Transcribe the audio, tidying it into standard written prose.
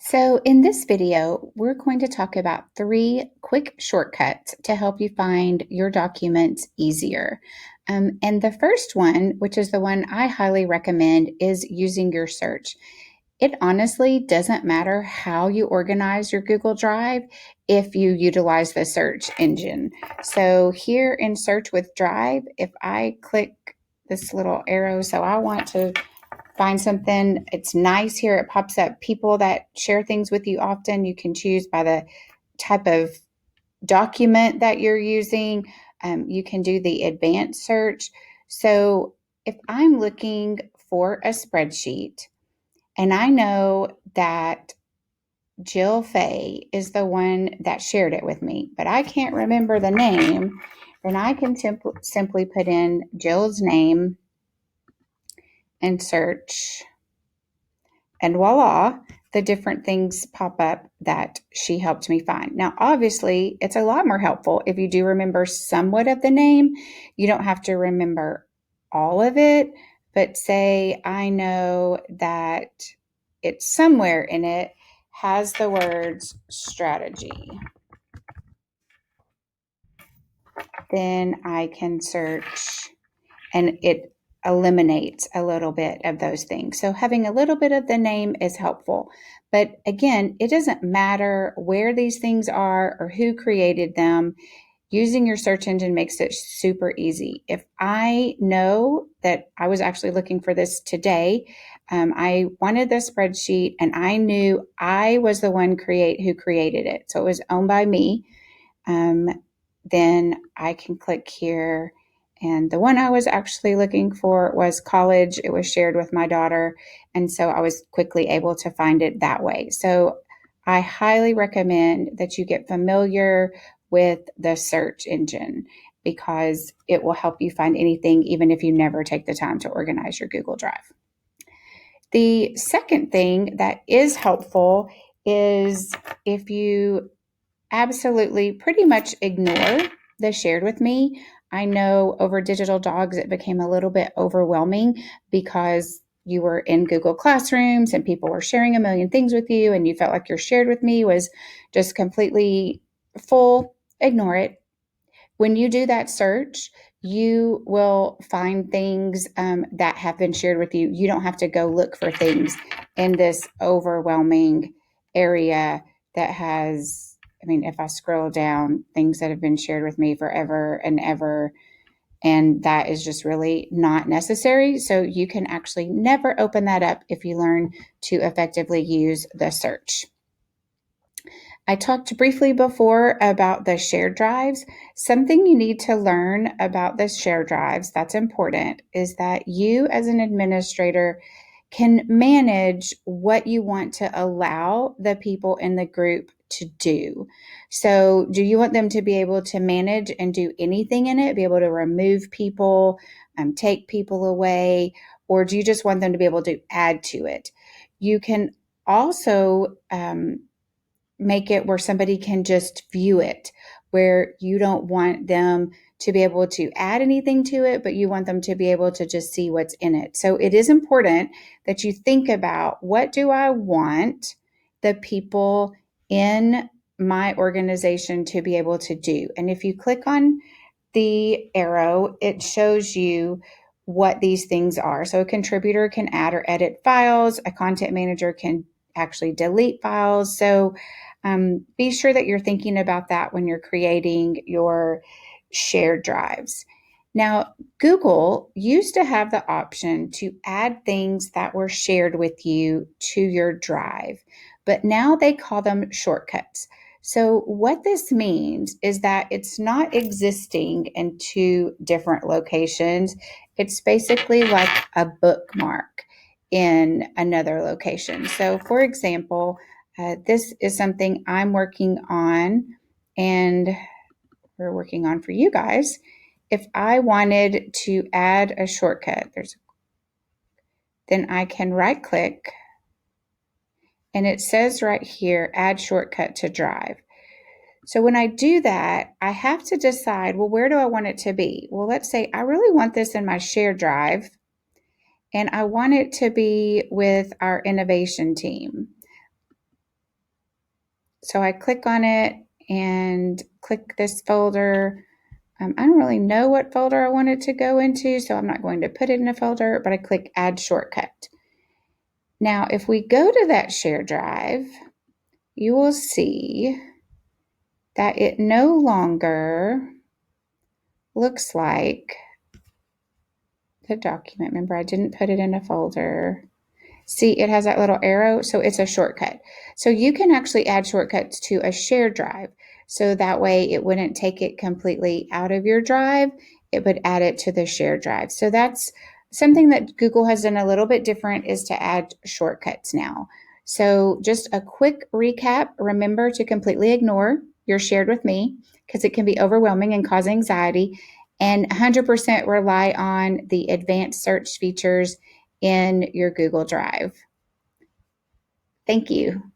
So in this video, we're going to talk about 3 quick shortcuts to help you find your documents easier. And the first one, which is the one I highly recommend, is using your search. It honestly doesn't matter how you organize your Google Drive if you utilize the search engine. So here in Search with Drive, if I click this little arrow, so I want to find something. It's nice here. It pops up people that share things with you often. You can choose by the type of document that you're using. You can do the advanced search. So if I'm looking for a spreadsheet and I know that Jill Fay is the one that shared it with me, but I can't remember the name, then I can simply put in Jill's name and search. And voila, the different things pop up that she helped me find. Now, obviously, it's a lot more helpful if you do remember somewhat of the name. You don't have to remember all of it, but say I know that it's somewhere in it has the words strategy. Then I can search and it eliminates a little bit of those things. So having a little bit of the name is helpful. But again, it doesn't matter where these things are or who created them. Using your search engine makes it super easy. If I know that I was actually looking for this today, I wanted the spreadsheet and I knew I was the one who created it. So it was owned by me. Um, then I can click here. And the one I was actually looking for was college. It was shared with my daughter. And so I was quickly able to find it that way. So I highly recommend that you get familiar with the search engine because it will help you find anything, even if you never take the time to organize your Google Drive. The second thing that is helpful is if you absolutely pretty much ignore the shared with me. I know over digital dogs, it became a little bit overwhelming because you were in Google Classrooms and people were sharing a million things with you and you felt like your shared with me was just completely full. Ignore it. When you do that search, you will find things that have been shared with you. You don't have to go look for things in this overwhelming area that has, I mean, if I scroll down, things that have been shared with me forever and ever, and that is just really not necessary. So you can actually never open that up if you learn to effectively use the search. I talked briefly before about the shared drives. Something you need to learn about the shared drives that's important is that you, as an administrator, can manage what you want to allow the people in the group to do. So, do you want them to be able to manage and do anything in it, be able to remove people, take people away, or do you just want them to be able to add to it? You can also make it where somebody can just view it, where you don't want them to be able to add anything to it, but you want them to be able to just see what's in it. So it is important that you think about, what do I want the people in my organization to be able to do? And if you click on the arrow, it shows you what these things are. So a contributor can add or edit files, a content manager can actually delete files. So be sure that you're thinking about that when you're creating your shared drives. Now, Google used to have the option to add things that were shared with you to your drive, but now they call them shortcuts. So, what this means is that it's not existing in 2 different locations. It's basically like a bookmark in another location. So, for example, this is something I'm working on and we're working on for you guys. If I wanted to add a shortcut, then I can right click and it says right here, add shortcut to drive. So when I do that, I have to decide, well, where do I want it to be? Well, let's say I really want this in my shared drive and I want it to be with our innovation team. So I click on it and click this folder. I don't really know what folder I want it to go into, so I'm not going to put it in a folder, but I click Add Shortcut. Now, if we go to that share drive, you will see that it no longer looks like the document. Remember, I didn't put it in a folder. See, it has that little arrow, so it's a shortcut. So you can actually add shortcuts to a shared drive. So that way it wouldn't take it completely out of your drive. It would add it to the shared drive. So that's something that Google has done a little bit different, is to add shortcuts now. So just a quick recap. Remember to completely ignore your shared with me, because it can be overwhelming and cause anxiety, and 100% rely on the advanced search features in your Google Drive. Thank you.